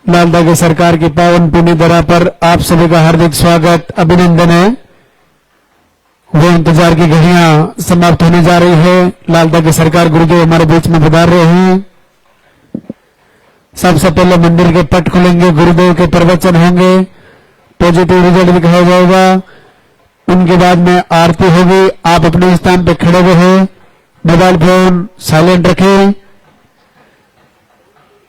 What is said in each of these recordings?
लाल धागे सरकार की पावन पुण्य धरा पर आप सभी का हार्दिक स्वागत, अभिनंदन है। वो इंतजार की घड़ियां समाप्त होने जा रही है। लाल धागे सरकार गुरुदेव हमारे बीच में पधार रहे हैं। सबसे पहले मंदिर के पट खुलेंगे, गुरुदेव के प्रवचन होंगे, पॉजिटिव रिजल्ट दिखाया जाएगा। उनके बाद में आरती होगी। आप अपने स्थान पर खड़े रहे, मोबाइल फोन साइलेंट रखें।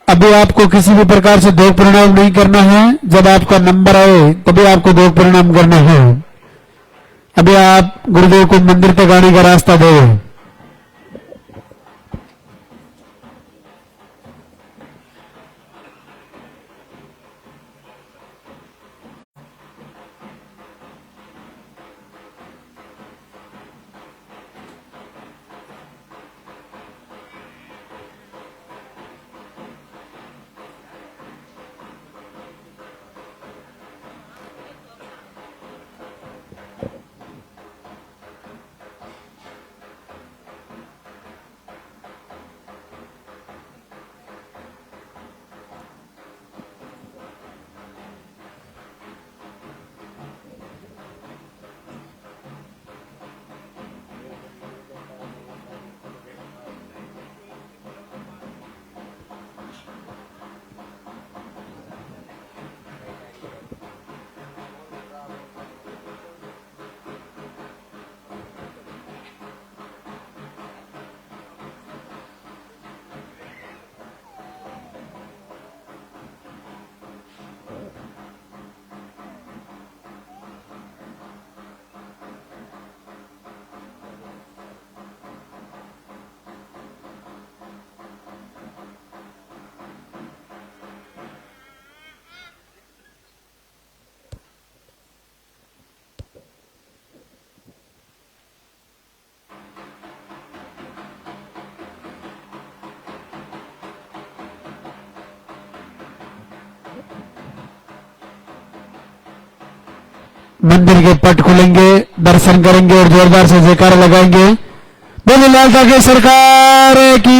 अभी आपको किसी भी प्रकार से दोग प्रणाम नहीं करना है। जब आपका नंबर आए तभी आपको दोग प्रणाम करना है। अभी आप गुरुदेव को मंदिर तक आने का रास्ता दें। मंदिर के पट खुलेंगे, दर्शन करेंगे और जोरदार से जयकारा लगाएंगे। बोलो लाल धागे सरकार की।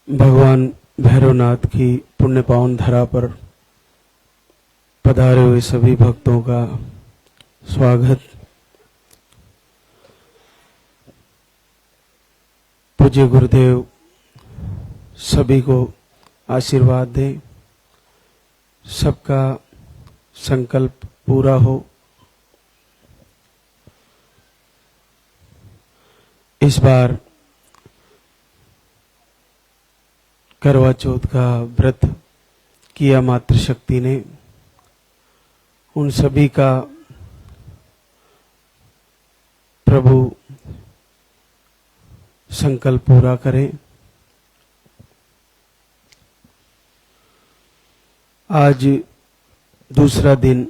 भगवान भैरवनाथ की पुण्य पावन धरा पर पधारे हुए सभी भक्तों का स्वागत। पूज्य गुरुदेव सभी को आशीर्वाद दें, सबका संकल्प पूरा हो। इस बार करवा चौथ का व्रत किया मातृशक्ति ने, उन सभी का प्रभु संकल्प पूरा करें। आज दूसरा दिन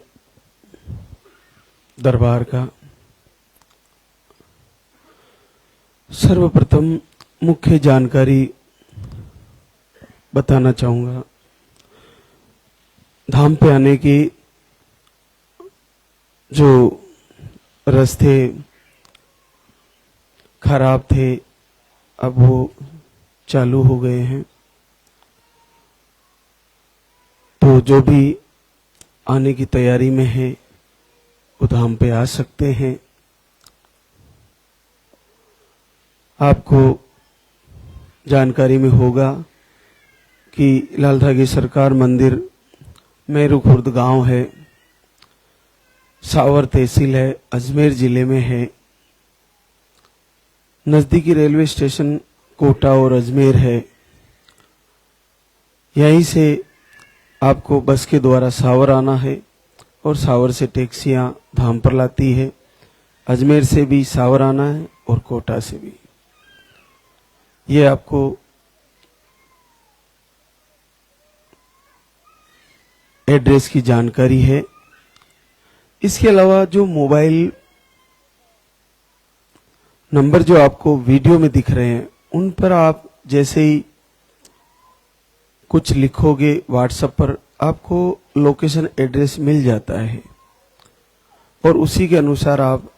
दरबार का। सर्वप्रथम मुख्य जानकारी बताना चाहूंगा। धाम पे आने की जो रास्ते खराब थे अब वो चालू हो गए हैं, तो जो भी आने की तैयारी में है वो धाम पे आ सकते हैं। आपको जानकारी में होगा कि लाल धागे सरकार मंदिर मेरू खुर्द गांव है, सावर तहसील है, अजमेर जिले में है। नजदीकी रेलवे स्टेशन कोटा और अजमेर है। यहीं से आपको बस के द्वारा सावर आना है और सावर से टैक्सियां धाम पर लाती है। अजमेर से भी सावर आना है और कोटा से भी। ये आपको एड्रेस की जानकारी है। इसके अलावा जो मोबाइल नंबर जो आपको वीडियो में दिख रहे हैं, उन पर आप जैसे ही कुछ लिखोगे व्हाट्सएप पर, आपको लोकेशन एड्रेस मिल जाता है और उसी के अनुसार आप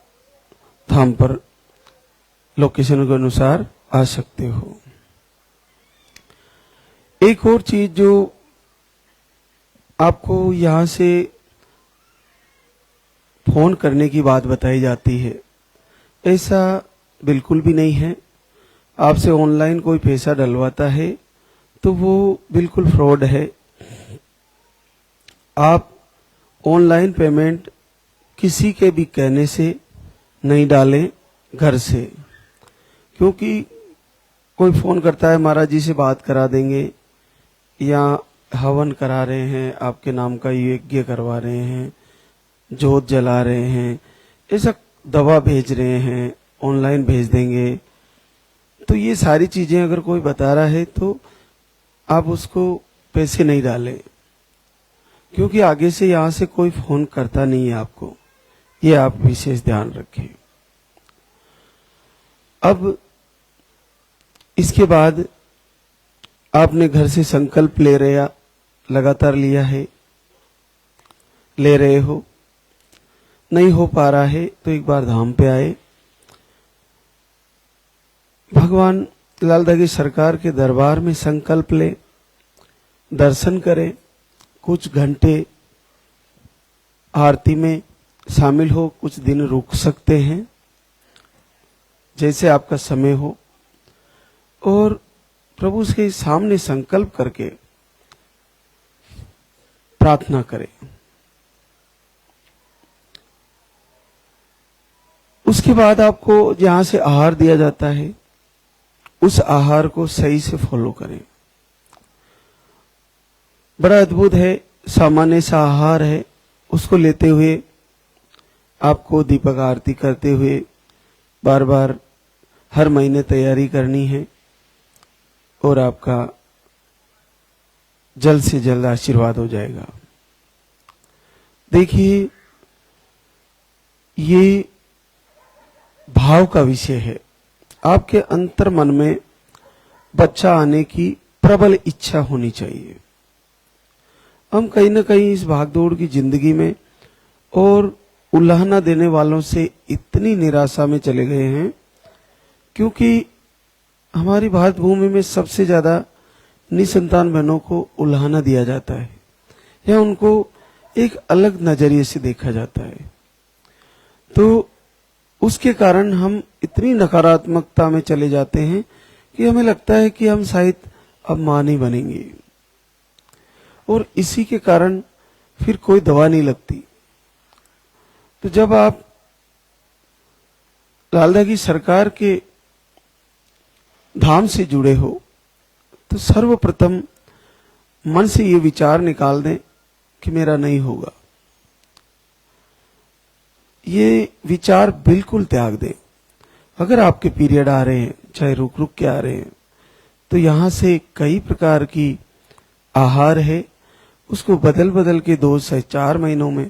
धाम पर लोकेशन के अनुसार आ सकते हो। एक और चीज जो आपको यहां से फोन करने की बात बताई जाती है, ऐसा बिल्कुल भी नहीं है। आपसे ऑनलाइन कोई पैसा डलवाता है तो वो बिल्कुल फ्रॉड है। आप ऑनलाइन पेमेंट किसी के भी कहने से नहीं डालें घर से, क्योंकि कोई फोन करता है महाराज जी से बात करा देंगे या हवन करा रहे हैं, आपके नाम का यज्ञ करवा रहे हैं, जोत जला रहे हैं, ऐसा दवा भेज रहे हैं, ऑनलाइन भेज देंगे। तो ये सारी चीजें अगर कोई बता रहा है तो आप उसको पैसे नहीं डालें, क्योंकि आगे से यहां से कोई फोन करता नहीं है आपको। ये आप विशेष ध्यान रखें। अब इसके बाद आपने घर से संकल्प ले रहे, लगातार लिया है, ले रहे हो, नहीं हो पा रहा है तो एक बार धाम पे आए, भगवान लाल धागी सरकार के दरबार में संकल्प ले, दर्शन करें, कुछ घंटे आरती में शामिल हो, कुछ दिन रुक सकते हैं जैसे आपका समय हो, और प्रभु के सामने संकल्प करके प्रार्थना करें। उसके बाद आपको जहां से आहार दिया जाता है उस आहार को सही से फॉलो करें। बड़ा अद्भुत है, सामान्य सा आहार है, उसको लेते हुए आपको दीपक आरती करते हुए बार बार हर महीने तैयारी करनी है और आपका जल्द से जल्द आशीर्वाद हो जाएगा। देखिए, ये भाव का विषय है। आपके अंतर मन में बच्चा आने की प्रबल इच्छा होनी चाहिए। हम कहीं ना कहीं इस भागदौड़ की जिंदगी में और उल्लाहना देने वालों से इतनी निराशा में चले गए हैं, क्योंकि हमारी भारत भूमि में सबसे ज्यादा निसंतान बहनों को उल्लाहना दिया जाता है या उनको एक अलग नजरिए से देखा जाता है। तो उसके कारण हम इतनी नकारात्मकता में चले जाते हैं कि हमें लगता है कि हम शायद अब मां नहीं बनेंगे, और इसी के कारण फिर कोई दवा नहीं लगती। तो जब आप लाल धागी सरकार के धाम से जुड़े हो तो सर्वप्रथम मन से ये विचार निकाल दें कि मेरा नहीं होगा। ये विचार बिल्कुल त्याग दें। अगर आपके पीरियड आ रहे हैं, चाहे रुक रुक के आ रहे हैं, तो यहां से कई प्रकार की आहार है, उसको बदल बदल के 2 से 4 महीनों में,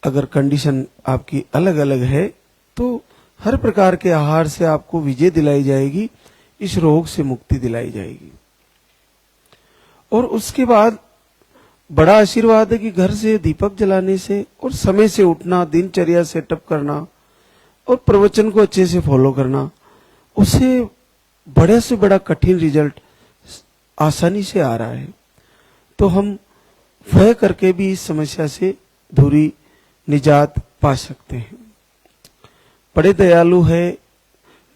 अगर कंडीशन आपकी अलग अलग है तो हर प्रकार के आहार से आपको विजय दिलाई जाएगी, इस रोग से मुक्ति दिलाई जाएगी। और उसके बाद बड़ा आशीर्वाद है कि घर से दीपक जलाने से और समय से उठना, दिनचर्या सेटअप करना और प्रवचन को अच्छे से फॉलो करना, उससे बड़े से बड़ा कठिन रिजल्ट आसानी से आ रहा है। तो हम वह करके भी इस समस्या से दूरी निजात पा सकते हैं। बड़े दयालु है,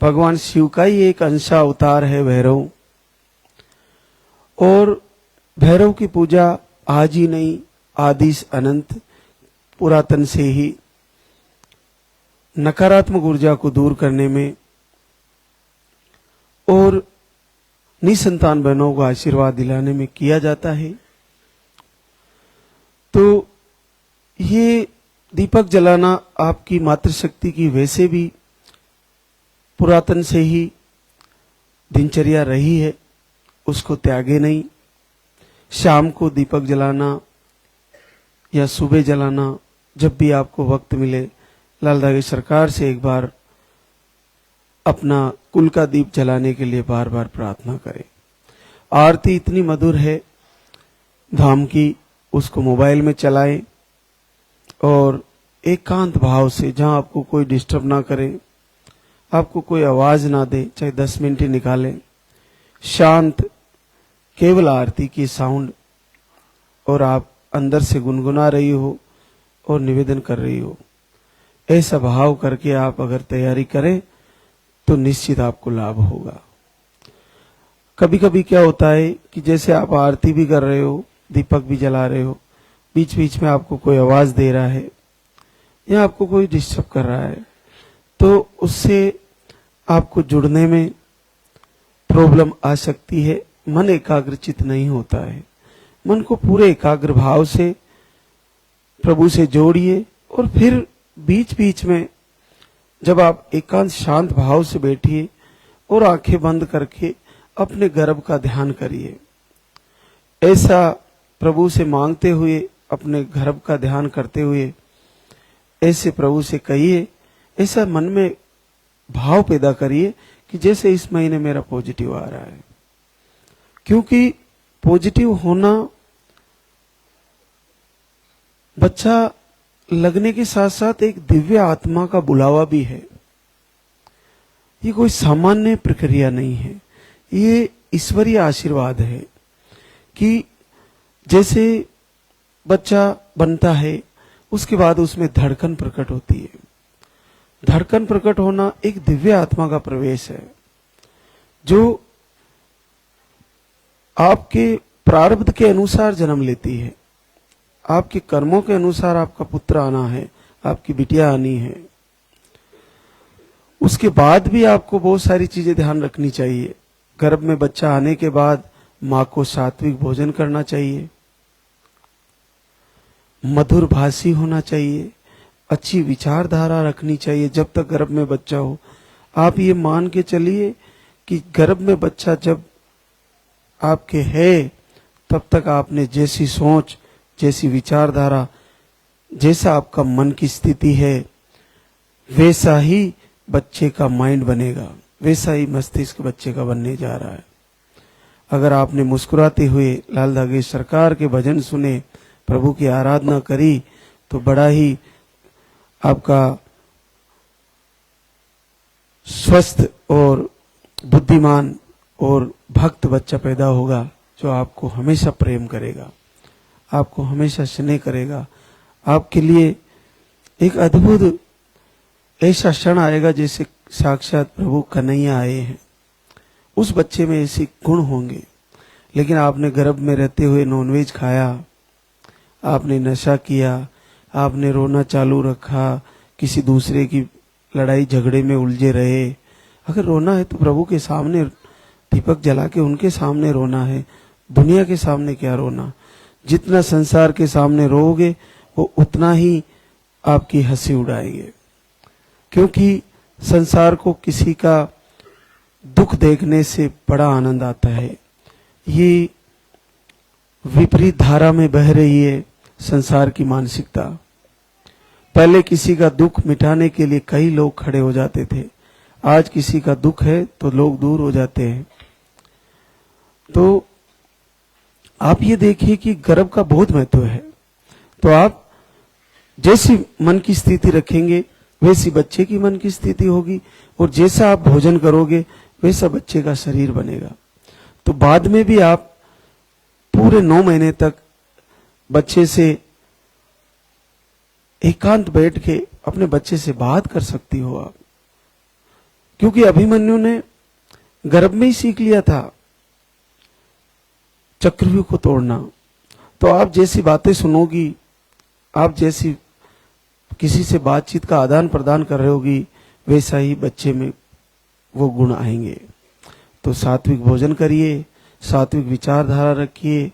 भगवान शिव का ही एक अंशा अवतार है भैरव, और भैरव की पूजा आज ही नहीं, आदि से अनंत पुरातन से ही नकारात्मक ऊर्जा को दूर करने में और निसंतान बहनों को आशीर्वाद दिलाने में किया जाता है। तो ये दीपक जलाना आपकी मातृशक्ति की वैसे भी पुरातन से ही दिनचर्या रही है, उसको त्यागे नहीं। शाम को दीपक जलाना या सुबह जलाना, जब भी आपको वक्त मिले, लालदा की सरकार से एक बार अपना कुल का दीप जलाने के लिए बार बार प्रार्थना करें। आरती इतनी मधुर है धाम की, उसको मोबाइल में चलाएं और एकांत भाव से, जहां आपको कोई डिस्टर्ब ना करे, आपको कोई आवाज ना दे, चाहे 10 मिनट ही निकालें, शांत केवल आरती की साउंड, और आप अंदर से गुनगुना रही हो और निवेदन कर रही हो। ऐसा भाव करके आप अगर तैयारी करें तो निश्चित आपको लाभ होगा। कभी कभी क्या होता है कि जैसे आप आरती भी कर रहे हो, दीपक भी जला रहे हो, बीच बीच में आपको कोई आवाज दे रहा है या आपको कोई डिस्टर्ब कर रहा है, तो उससे आपको जुड़ने में प्रॉब्लम आ सकती है। मन एकाग्रचित नहीं होता है। मन को पूरे एकाग्र भाव से प्रभु से जोड़िए और फिर बीच बीच में जब आप एकांत शांत भाव से बैठिए और आंखें बंद करके अपने गर्भ का ध्यान करिए। ऐसा प्रभु से मांगते हुए, अपने गर्भ का ध्यान करते हुए ऐसे प्रभु से कहिए, ऐसा मन में भाव पैदा करिए कि जैसे इस महीने मेरा पॉजिटिव आ रहा है। क्योंकि पॉजिटिव होना बच्चा लगने के साथ साथ एक दिव्य आत्मा का बुलावा भी है। ये कोई सामान्य प्रक्रिया नहीं है, ये ईश्वरीय आशीर्वाद है कि जैसे बच्चा बनता है उसके बाद उसमें धड़कन प्रकट होती है। धड़कन प्रकट होना एक दिव्य आत्मा का प्रवेश है जो आपके प्रारब्ध के अनुसार जन्म लेती है। आपके कर्मों के अनुसार आपका पुत्र आना है, आपकी बिटिया आनी है। उसके बाद भी आपको बहुत सारी चीजें ध्यान रखनी चाहिए। गर्भ में बच्चा आने के बाद मां को सात्विक भोजन करना चाहिए, मधुर भाषी होना चाहिए, अच्छी विचारधारा रखनी चाहिए जब तक गर्भ में बच्चा हो। आप ये मान के चलिए कि गर्भ में बच्चा जब आपके है तब तक आपने जैसी सोच, जैसी विचारधारा, जैसा आपका मन की स्थिति है, वैसा ही बच्चे का माइंड बनेगा, वैसा ही मस्तिष्क बच्चे का बनने जा रहा है। अगर आपने मुस्कुराते हुए लाल धागे सरकार के भजन सुने, प्रभु की आराधना करी, तो बड़ा ही आपका स्वस्थ और बुद्धिमान और भक्त बच्चा पैदा होगा जो आपको हमेशा प्रेम करेगा, आपको हमेशा स्नेह करेगा। आपके लिए एक अद्भुत ऐसा क्षण आएगा जैसे साक्षात प्रभु कन्हैया आए हैं। उस बच्चे में ऐसे गुण होंगे। लेकिन आपने गर्भ में रहते हुए नॉनवेज खाया, आपने नशा किया, आपने रोना चालू रखा, किसी दूसरे की लड़ाई झगड़े में उलझे रहे। अगर रोना है तो प्रभु के सामने दीपक जला के उनके सामने रोना है, दुनिया के सामने क्या रोना। जितना संसार के सामने रोओगे वो उतना ही आपकी हंसी उड़ाएंगे, क्योंकि संसार को किसी का दुख देखने से बड़ा आनंद आता है। ये विपरीत धारा में बह रही है संसार की मानसिकता। पहले किसी का दुख मिटाने के लिए कई लोग खड़े हो जाते थे, आज किसी का दुख है तो लोग दूर हो जाते हैं। तो आप ये देखिए कि गर्भ का बहुत महत्व है। तो आप जैसी मन की स्थिति रखेंगे वैसी बच्चे की मन की स्थिति होगी, और जैसा आप भोजन करोगे वैसा बच्चे का शरीर बनेगा। तो बाद में भी आप पूरे 9 महीने तक बच्चे से एकांत बैठ के अपने बच्चे से बात कर सकती हो आप, क्योंकि अभिमन्यु ने गर्भ में ही सीख लिया था चक्रव्यूह को तोड़ना। तो आप जैसी बातें सुनोगी, आप जैसी किसी से बातचीत का आदान प्रदान कर रहे होगी, वैसा ही बच्चे में वो गुण आएंगे। तो सात्विक भोजन करिए, सात्विक विचारधारा रखिए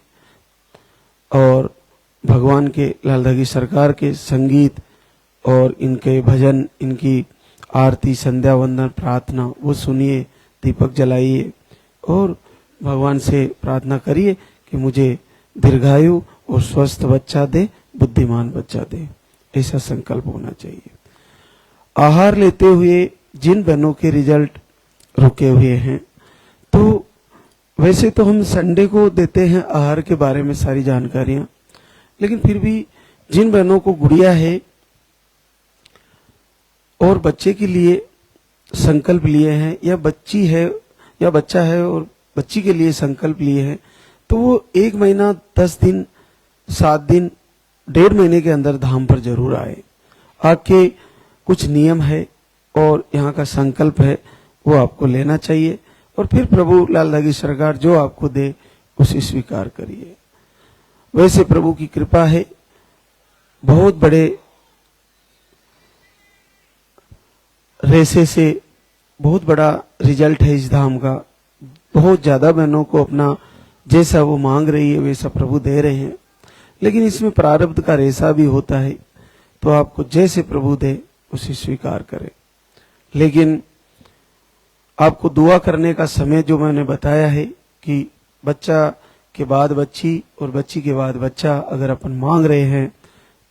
और भगवान के लाल धागी सरकार के संगीत और इनके भजन, इनकी आरती, संध्या वंदन, प्रार्थना वो सुनिए, दीपक जलाइए और भगवान से प्रार्थना करिए कि मुझे दीर्घायु और स्वस्थ बच्चा दे, बुद्धिमान बच्चा दे। ऐसा संकल्प होना चाहिए। आहार लेते हुए जिन बहनों के रिजल्ट रुके हुए हैं, तो वैसे तो हम संडे को देते हैं आहार के बारे में सारी जानकारियां, लेकिन फिर भी जिन बहनों को गुड़िया है और बच्चे के लिए संकल्प लिए हैं, या बच्ची है या बच्चा है और बच्ची के लिए संकल्प लिए हैं, तो वो 1 महीना 10 दिन 7 दिन 1.5 महीने के अंदर धाम पर जरूर आए। आके कुछ नियम है और यहाँ का संकल्प है, वो आपको लेना चाहिए और फिर प्रभु लाल धागी सरकार जो आपको दे उसे स्वीकार करिए। वैसे प्रभु की कृपा है, बहुत बड़े रेसे से बहुत बड़ा रिजल्ट है इस धाम का। बहुत ज्यादा बहनों को अपना जैसा वो मांग रही है वैसा प्रभु दे रहे हैं, लेकिन इसमें प्रारब्ध का रेसा भी होता है, तो आपको जैसे प्रभु दे उसे स्वीकार करें। लेकिन आपको दुआ करने का समय जो मैंने बताया है कि बच्चा के बाद बच्ची और बच्ची के बाद बच्चा अगर अपन मांग रहे हैं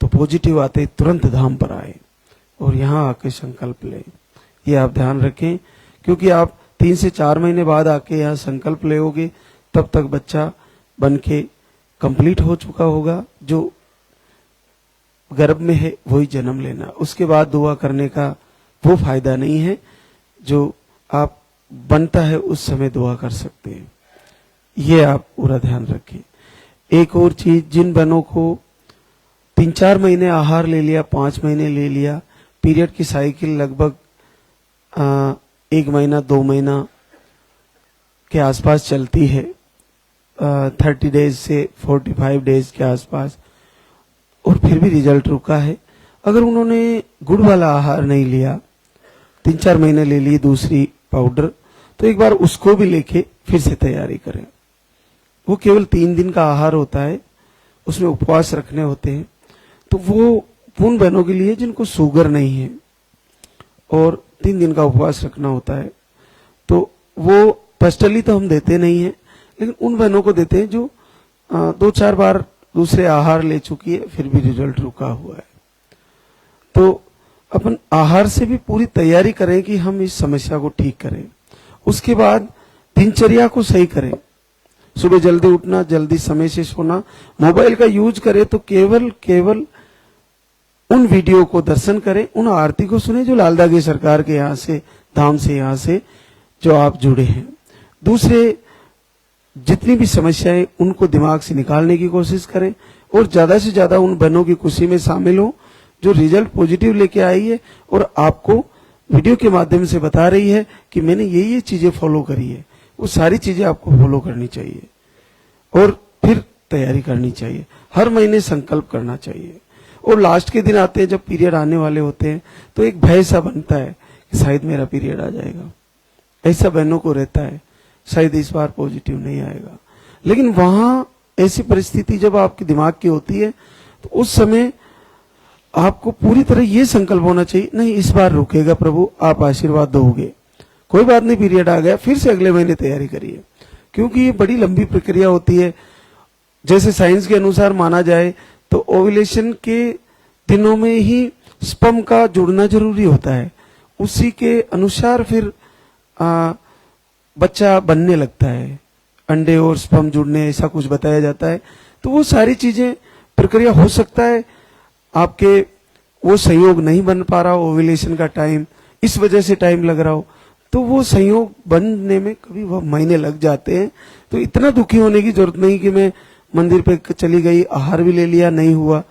तो पॉजिटिव आते तुरंत धाम पर आए और यहाँ आके संकल्प लें। ये आप ध्यान रखें, क्योंकि आप 3 से 4 महीने बाद आके यहाँ संकल्प लेोगे तब तक बच्चा बन के कंप्लीट हो चुका होगा। जो गर्भ में है वही जन्म लेना, उसके बाद दुआ करने का वो फायदा नहीं है जो आप बनता है उस समय दुआ कर सकते हैं। ये आप पूरा ध्यान रखें। एक और चीज, जिन बहनों को 3-4 महीने आहार ले लिया, 5 महीने ले लिया, पीरियड की साइकिल लगभग 1 महीना 2 महीना के आसपास चलती है, 30 डेज से 45 डेज के आसपास, और फिर भी रिजल्ट रुका है। अगर उन्होंने गुड़ वाला आहार नहीं लिया, 3-4 महीने ले ली दूसरी पाउडर, तो एक बार उसको भी लेके फिर से तैयारी करें। वो केवल 3 दिन का आहार होता है, उसमें उपवास रखने होते हैं, तो वो उन बहनों के लिए जिनको शुगर नहीं है और 3 दिन का उपवास रखना होता है। तो वो पर्सनली तो हम देते नहीं है, लेकिन उन बहनों को देते हैं जो 2-4 बार दूसरे आहार ले चुकी है फिर भी रिजल्ट रुका हुआ है। तो अपन आहार से भी पूरी तैयारी करें कि हम इस समस्या को ठीक करें। उसके बाद दिनचर्या को सही करें, सुबह जल्दी उठना, जल्दी समय से सोना। मोबाइल का यूज करें तो केवल उन वीडियो को दर्शन करें, उन आरती को सुने जो लाल धागी सरकार के यहाँ से, धाम से, यहाँ से जो आप जुड़े हैं। दूसरे जितनी भी समस्याएं उनको दिमाग से निकालने की कोशिश करें और ज्यादा से ज्यादा उन बहनों की खुशी में शामिल हो जो रिजल्ट पॉजिटिव लेके आई है और आपको वीडियो के माध्यम से बता रही है कि मैंने ये चीजें फॉलो करी है। वो सारी चीजें आपको फॉलो करनी चाहिए और फिर तैयारी करनी चाहिए। हर महीने संकल्प करना चाहिए। और लास्ट के दिन आते हैं जब पीरियड आने वाले होते हैं तो एक भय सा बनता है कि शायद मेरा पीरियड आ जाएगा। ऐसा बहनों को रहता है, शायद इस बार पॉजिटिव नहीं आएगा। लेकिन वहां ऐसी परिस्थिति जब आपके दिमाग की होती है तो उस समय आपको पूरी तरह ये संकल्प होना चाहिए, नहीं इस बार रुकेगा प्रभु, आप आशीर्वाद दोगे, कोई बात नहीं, पीरियड आ गया, फिर से अगले महीने तैयारी करिए। क्योंकि ये बड़ी लंबी प्रक्रिया होती है। जैसे साइंस के अनुसार माना जाए तो ओव्यूलेशन के दिनों में ही स्पर्म का जुड़ना जरूरी होता है, उसी के अनुसार फिर बच्चा बनने लगता है, अंडे और स्पर्म जुड़ने ऐसा कुछ बताया जाता है। तो वो सारी चीजें प्रक्रिया हो सकता है आपके वो संयोग नहीं बन पा रहा हो, ओव्यूलेशन का टाइम इस वजह से टाइम लग रहा हो, तो वो संयोग बनने में कभी वो महीने लग जाते हैं। तो इतना दुखी होने की जरूरत नहीं कि मैं मंदिर पे चली गई, आहार भी ले लिया, नहीं हुआ।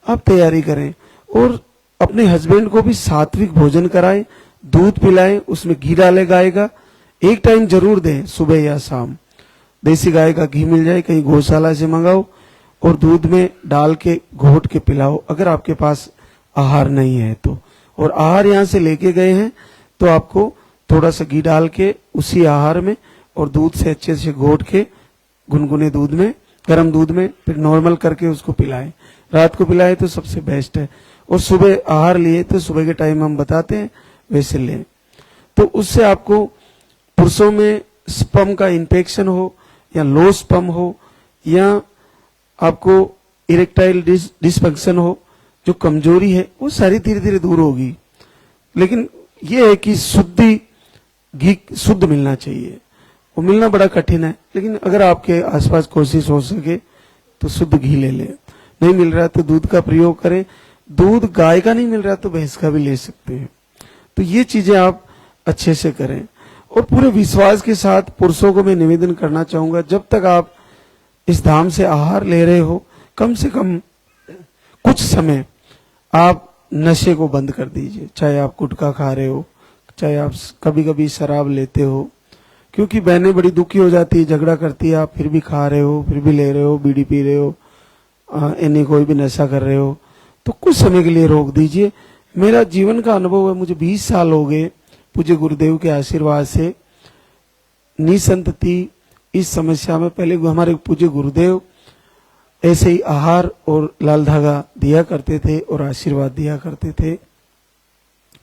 आप तैयारी करें और अपने हस्बैंड को भी सात्विक भोजन कराएं, दूध पिलाएं, उसमें घी डाले गाय का, एक टाइम जरूर दें, सुबह या शाम। देसी गाय का घी मिल जाए, कहीं गौशाला से मंगाओ और दूध में डाल के घोट के पिलाओ, अगर आपके पास आहार नहीं है तो। और आहार यहाँ से लेके गए हैं तो आपको थोड़ा सा घी डाल के उसी आहार में और दूध से अच्छे से घोट के गुनगुने दूध में, गर्म दूध में फिर नॉर्मल करके उसको पिलाएं। रात को पिलाएं तो सबसे बेस्ट है। और सुबह आहार लिए तो सुबह के टाइम हम बताते हैं वैसे लें, तो उससे आपको पुरुषों में स्पर्म का इन्फेक्शन हो या लो स्पर्म हो या आपको इरेक्टाइल डिसफंक्शन हो, जो कमजोरी है वो सारी धीरे धीरे दूर होगी। लेकिन ये है कि शुद्धि घी शुद्ध मिलना चाहिए, वो मिलना बड़ा कठिन है, लेकिन अगर आपके आसपास कोशिश हो सके तो शुद्ध घी ले लें। नहीं मिल रहा तो दूध का प्रयोग करें। दूध गाय का नहीं मिल रहा तो भैंस का भी ले सकते हैं। तो ये चीजें आप अच्छे से करें। और पूरे विश्वास के साथ पुरुषों को मैं निवेदन करना चाहूंगा, जब तक आप इस धाम से आहार ले रहे हो, कम से कम कुछ समय आप नशे को बंद कर दीजिए। चाहे आप गुटखा खा रहे हो, चाहे आप कभी कभी शराब लेते हो, क्योंकि बहनें बड़ी दुखी हो जाती है, झगड़ा करती है, आप फिर भी खा रहे हो, फिर भी ले रहे हो, बीड़ी पी रहे हो, यानी कोई भी नशा कर रहे हो, तो कुछ समय के लिए रोक दीजिए। मेरा जीवन का अनुभव है, मुझे 20 साल हो गए पूज्य गुरुदेव के आशीर्वाद से निसंतति इस समस्या में। पहले हमारे पूज्य गुरुदेव ऐसे ही आहार और लाल धागा दिया करते थे और आशीर्वाद दिया करते थे।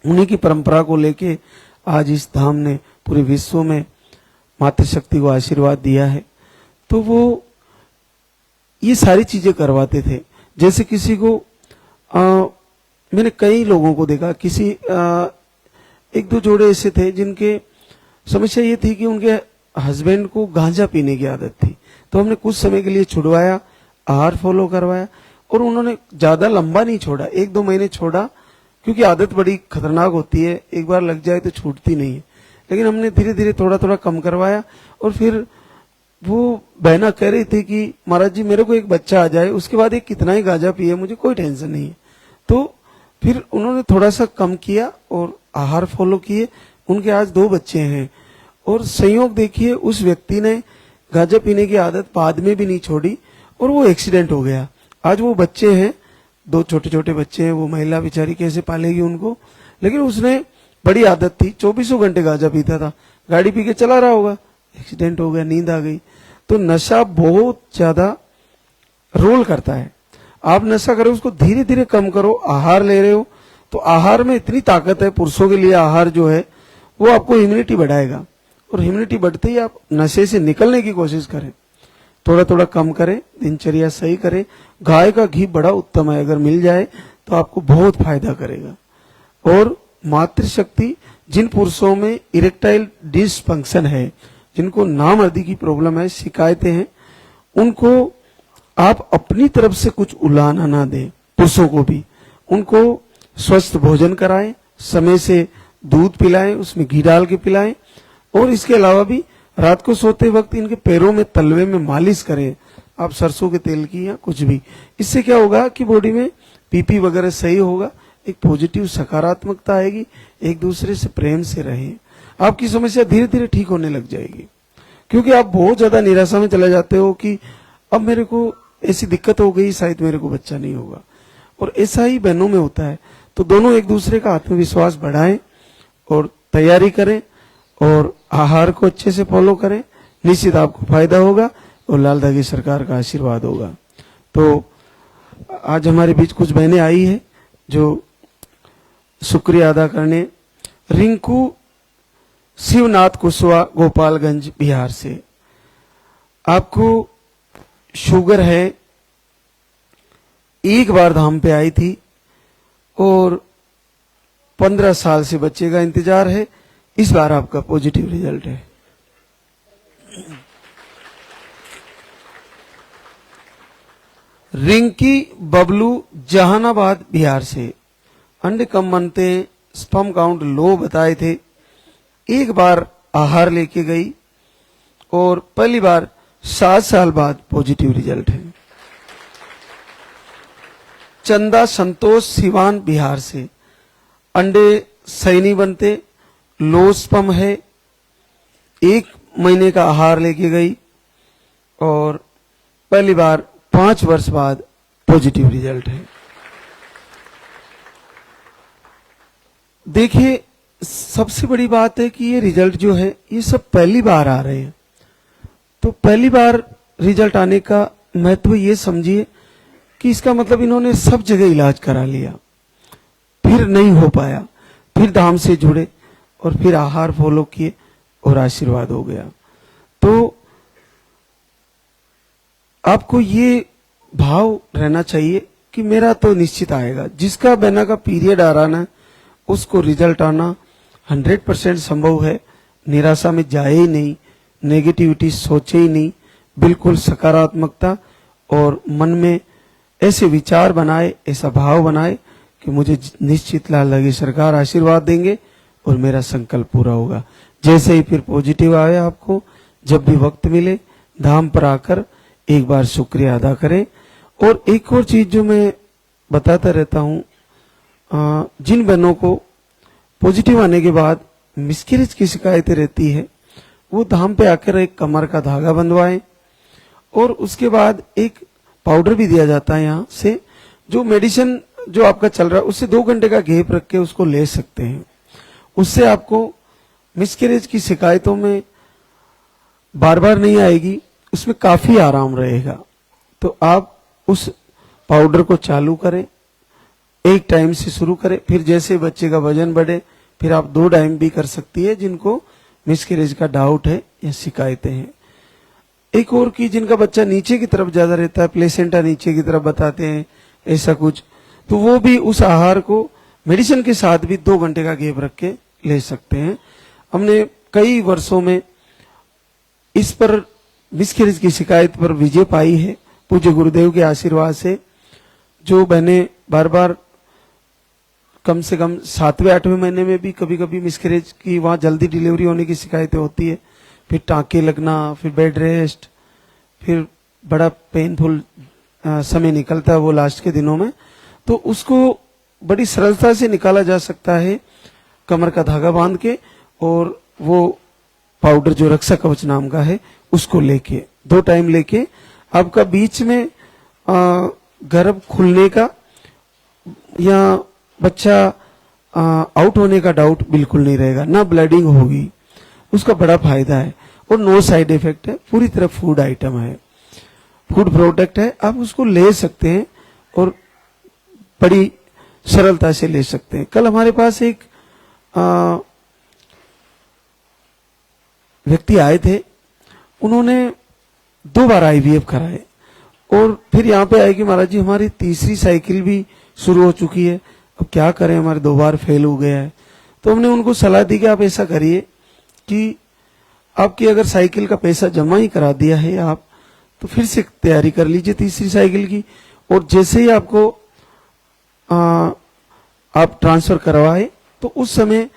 उन्हीं की परंपरा को लेके आज इस धाम ने पूरे विश्व में मातृशक्ति को आशीर्वाद दिया है। तो वो ये सारी चीजें करवाते थे। जैसे किसी को मैंने कई लोगों को देखा, किसी एक दो जोड़े ऐसे थे जिनके समस्या ये थी कि उनके हस्बैंड को गांजा पीने की आदत थी। तो हमने कुछ समय के लिए छुड़वाया, आहार फॉलो करवाया, और उन्होंने ज्यादा लंबा नहीं छोड़ा, 1-2 महीने छोड़ा, क्योंकि आदत बड़ी खतरनाक होती है, एक बार लग जाए तो छूटती नहीं है। लेकिन हमने धीरे धीरे थोड़ा थोड़ा कम करवाया। और फिर वो बहना कह रही थी कि महाराज जी मेरे को एक बच्चा आ जाए, उसके बाद एक कितना ही गांजा पिए, मुझे कोई टेंशन नहीं है। तो फिर उन्होंने थोड़ा सा कम किया और आहार फॉलो किए। उनके आज 2 बच्चे हैं। और संयोग देखिए, उस व्यक्ति ने गांजा पीने की आदत बाद में भी नहीं छोड़ी और वो एक्सीडेंट हो गया। आज वो बच्चे हैं, 2 छोटे छोटे बच्चे हैं। वो महिला बेचारी कैसे पालेगी उनको, लेकिन उसने बड़ी आदत थी, 24 घंटे गांजा पीता था, गाड़ी पी के चला रहा होगा, एक्सीडेंट हो गया, नींद आ गई। तो नशा बहुत ज्यादा रोल करता है। आप नशा करो, उसको धीरे धीरे कम करो। आहार ले रहे हो तो आहार में इतनी ताकत है, पुरुषों के लिए आहार जो है वो आपको इम्यूनिटी बढ़ाएगा, और इम्यूनिटी बढ़ते ही आप नशे से निकलने की कोशिश करें। थोड़ा थोड़ा कम करें, दिनचर्या सही करें। गाय का घी बड़ा उत्तम है, अगर मिल जाए तो आपको बहुत फायदा करेगा। और मातृशक्ति, जिन पुरुषों में इरेक्टाइल डिसफंक्शन है, जिनको नामर्दी की प्रॉब्लम है, शिकायतें हैं, उनको आप अपनी तरफ से कुछ उलाना ना दें। पुरुषों को भी उनको स्वस्थ भोजन कराएं, समय से दूध पिलाएं, उसमें घी डाल के पिलाएं। और इसके अलावा भी रात को सोते वक्त इनके पैरों में, तलवे में मालिश करें आप, सरसों के तेल की या कुछ भी। इससे क्या होगा कि बॉडी में बीपी वगैरह सही होगा, एक पॉजिटिव सकारात्मकता आएगी, एक दूसरे से प्रेम से रहें। आपकी समस्या धीरे धीरे ठीक होने लग जाएगी। क्योंकि आप बहुत ज्यादा निराशा में चले जाते हो कि अब मेरे को ऐसी दिक्कत हो गई, शायद मेरे को बच्चा नहीं होगा। और ऐसा ही बहनों में होता है। तो दोनों एक दूसरे का आत्मविश्वास बढ़ाएं और तैयारी करें और आहार को अच्छे से फॉलो करें, निश्चित आपको फायदा होगा और लाल धागे सरकार का आशीर्वाद होगा। तो आज हमारे बीच कुछ बहनें आई है जो शुक्रिया अदा करने। रिंकू शिवनाथ कुशवाहा, गोपालगंज बिहार से। आपको शुगर है, एक बार धाम पे आई थी और 15 साल से बच्चे का इंतजार है। इस बार आपका पॉजिटिव रिजल्ट है। रिंकी बबलू, जहानाबाद बिहार से। अंडे कम बनते हैं, स्पर्म काउंट लो बताए थे, एक बार आहार लेके गई और पहली बार 7 साल बाद पॉजिटिव रिजल्ट है। चंदा संतोष, सिवान बिहार से। अंडे सही नहीं बनते, लो स्पर्म है, 1 महीने का आहार लेके गई और पहली बार 5 वर्ष बाद पॉजिटिव रिजल्ट है। देखिए, सबसे बड़ी बात है कि ये रिजल्ट जो है ये सब पहली बार आ रहे हैं। तो पहली बार रिजल्ट आने का महत्व ये समझिए कि इसका मतलब इन्होंने सब जगह इलाज करा लिया, फिर नहीं हो पाया, फिर धाम से जुड़े और फिर आहार फॉलो किए और आशीर्वाद हो गया। तो आपको ये भाव रहना चाहिए कि मेरा तो निश्चित आएगा। जिसका बहना का पीरियड आ रहा ना, उसको रिजल्ट आना 100% संभव है। निराशा में जाए ही नहीं, नेगेटिविटी सोचे ही नहीं, बिल्कुल सकारात्मकता और मन में ऐसे विचार बनाए, ऐसा भाव बनाए कि मुझे निश्चित लाल लगे सरकार आशीर्वाद देंगे और मेरा संकल्प पूरा होगा। जैसे ही फिर पॉजिटिव आए, आपको जब भी वक्त मिले धाम पर आकर एक बार शुक्रिया अदा करें। और एक और चीज जो मैं बताता रहता हूं, जिन बहनों को पॉजिटिव आने के बाद मिसकैरेज की शिकायतें रहती है, वो धाम पे आकर एक कमर का धागा बंधवाएं और उसके बाद एक पाउडर भी दिया जाता है यहाँ से, जो मेडिसिन जो आपका चल रहा है उससे 2 घंटे का गैप रख के उसको ले सकते हैं। उससे आपको मिसकैरेज की शिकायतों में बार बार नहीं आएगी, उसमें काफी आराम रहेगा। तो आप उस पाउडर को चालू करें, एक टाइम से शुरू करें, फिर जैसे बच्चे का वजन बढ़े फिर आप 2 टाइम भी कर सकती है, जिनको मिसकैरेज का डाउट है या शिकायतें हैं। एक और की जिनका बच्चा नीचे की तरफ ज्यादा रहता है, प्लेसेंटा नीचे की तरफ बताते हैं ऐसा कुछ, तो वो भी उस आहार को मेडिसिन के साथ भी 2 घंटे का गैप रख के ले सकते हैं। हमने कई वर्षों में इस पर मिसकैरेज की शिकायत पर विजय पाई है पूज्य गुरुदेव के आशीर्वाद से। जो बहनें बार बार कम से कम 7वें 8वें महीने में भी कभी कभी मिसकैरेज की, वहां जल्दी डिलीवरी होने की शिकायतें होती है, फिर टांके लगना, फिर बेड रेस्ट, फिर बड़ा पेनफुल समय निकलता है वो लास्ट के दिनों में, तो उसको बड़ी सरलता से निकाला जा सकता है कमर का धागा बांध के, और वो पाउडर जो रक्षा कवच नाम का है उसको लेके 2 टाइम लेके आपका बीच में गर्भ खुलने का या बच्चा आउट होने का डाउट बिल्कुल नहीं रहेगा, ना ब्लीडिंग होगी, उसका बड़ा फायदा है और नो साइड इफेक्ट है। पूरी तरह फूड आइटम है, फूड प्रोडक्ट है, आप उसको ले सकते हैं और बड़ी सरलता से ले सकते हैं। कल हमारे पास एक व्यक्ति आए थे, उन्होंने 2 बार आईवीएफ कराए और फिर यहाँ पे आए कि महाराज जी हमारी तीसरी साइकिल भी शुरू हो चुकी है, अब क्या करें, हमारे 2 बार फेल हो गया है। तो हमने उनको सलाह दी कि आप ऐसा करिए कि आपकी अगर साइकिल का पैसा जमा ही करा दिया है आप, तो फिर से तैयारी कर लीजिए तीसरी साइकिल की, और जैसे ही आपको आप ट्रांसफर करवाए तो उस समय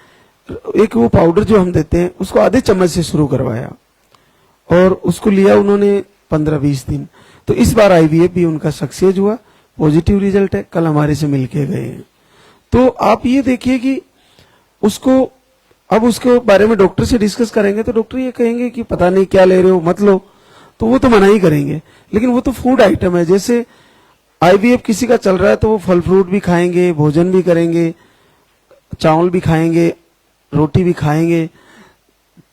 एक वो पाउडर जो हम देते हैं उसको आधे चम्मच से शुरू करवाया और उसको लिया उन्होंने 15-20 दिन। तो इस बार आईवीएफ भी उनका सक्सेस हुआ, पॉजिटिव रिजल्ट है, कल हमारे से मिलके गए हैं। तो आप ये देखिए कि उसको अब उसके बारे में डॉक्टर से डिस्कस करेंगे तो डॉक्टर ये कहेंगे कि पता नहीं क्या ले रहे हो, मत लो, तो वो तो मना ही करेंगे, लेकिन वो तो फूड आइटम है। जैसे आईवीएफ किसी का चल रहा है तो वो फल फ्रूट भी खाएंगे, भोजन भी करेंगे, चावल भी खाएंगे, रोटी भी खाएंगे,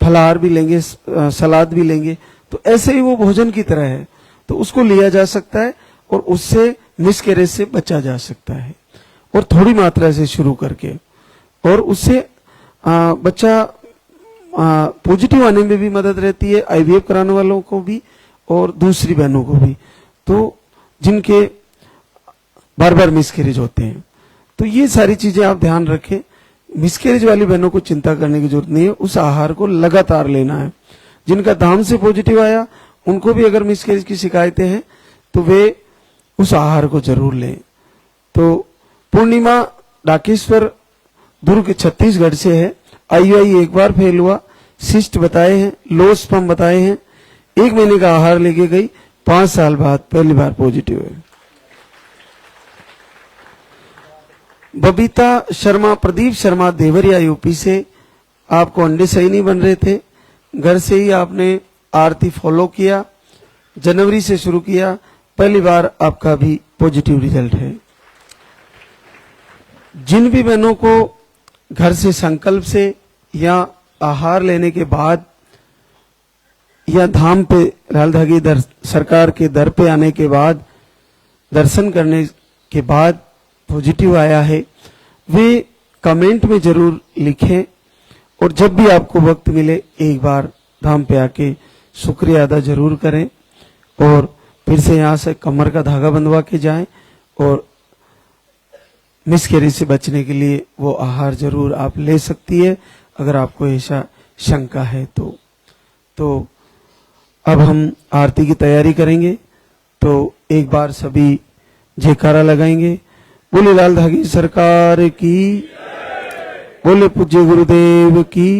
फलाहार भी लेंगे, सलाद भी लेंगे, तो ऐसे ही वो भोजन की तरह है, तो उसको लिया जा सकता है और उससे मिसकैरेज से बचा जा सकता है, और थोड़ी मात्रा से शुरू करके, और उससे बच्चा पॉजिटिव आने में भी मदद रहती है, आईवीएफ कराने वालों को भी और दूसरी बहनों को भी, तो जिनके बार बार मिसकैरेज होते हैं। तो ये सारी चीजें आप ध्यान रखें। मिसकैरेज वाली बहनों को चिंता करने की जरूरत नहीं है, उस आहार को लगातार लेना है। जिनका धाम से पॉजिटिव आया उनको भी अगर मिसकैरेज की शिकायतें हैं तो वे उस आहार को जरूर लें। तो पूर्णिमा डाकेश्वर दुर्ग छत्तीसगढ़ से है, आईयूआई 1 बार फेल हुआ, सिस्ट बताए हैं, लो स्पर्म बताए हैं, 1 महीने का आहार लेके गई, 5 साल बाद पहली बार पॉजिटिव है। बबीता शर्मा, प्रदीप शर्मा देवरिया यूपी से, आपको अंडे सही नहीं बन रहे थे, घर से ही आपने आरती फॉलो किया, जनवरी से शुरू किया, पहली बार आपका भी पॉजिटिव रिजल्ट है। जिन भी बहनों को घर से संकल्प से या आहार लेने के बाद या धाम पे लालधागी सरकार के दर पे आने के बाद दर्शन करने के बाद पॉजिटिव आया है, वे कमेंट में जरूर लिखें और जब भी आपको वक्त मिले एक बार धाम पे आके शुक्रिया अदा जरूर करें और फिर से यहाँ से कमर का धागा बंधवा के जाएं और मिसकैरेज से बचने के लिए वो आहार जरूर आप ले सकती है अगर आपको ऐसा शंका है तो अब हम आरती की तैयारी करेंगे। तो एक बार सभी जयकारा लगाएंगे। बोले लाल धागी सरकार की, बोले पूज्य गुरुदेव की।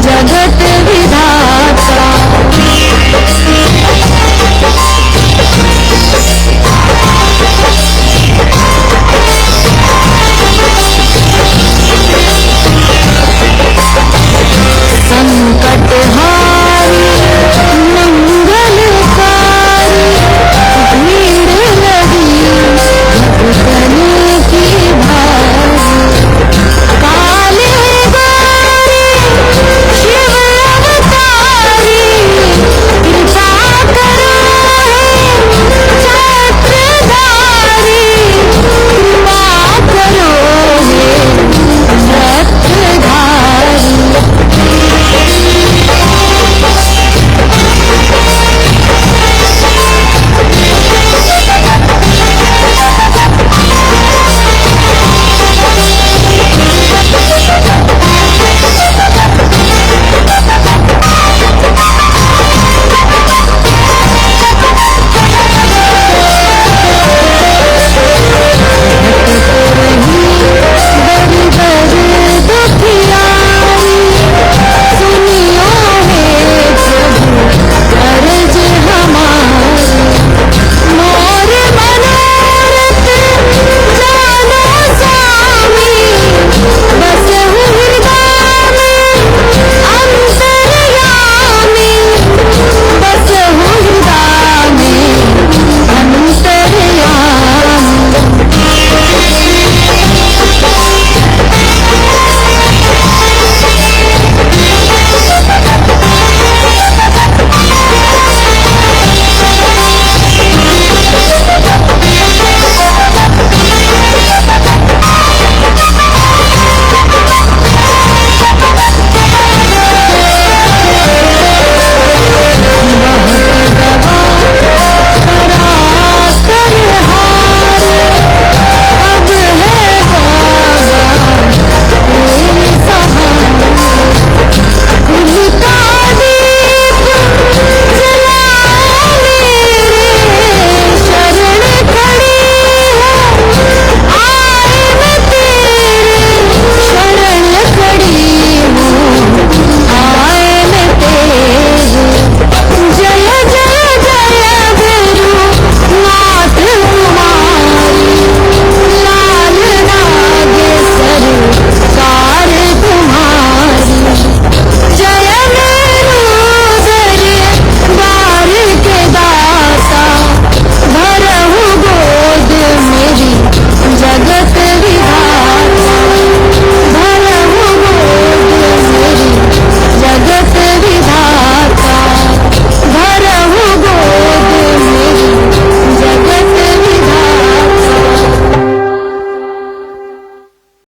जगत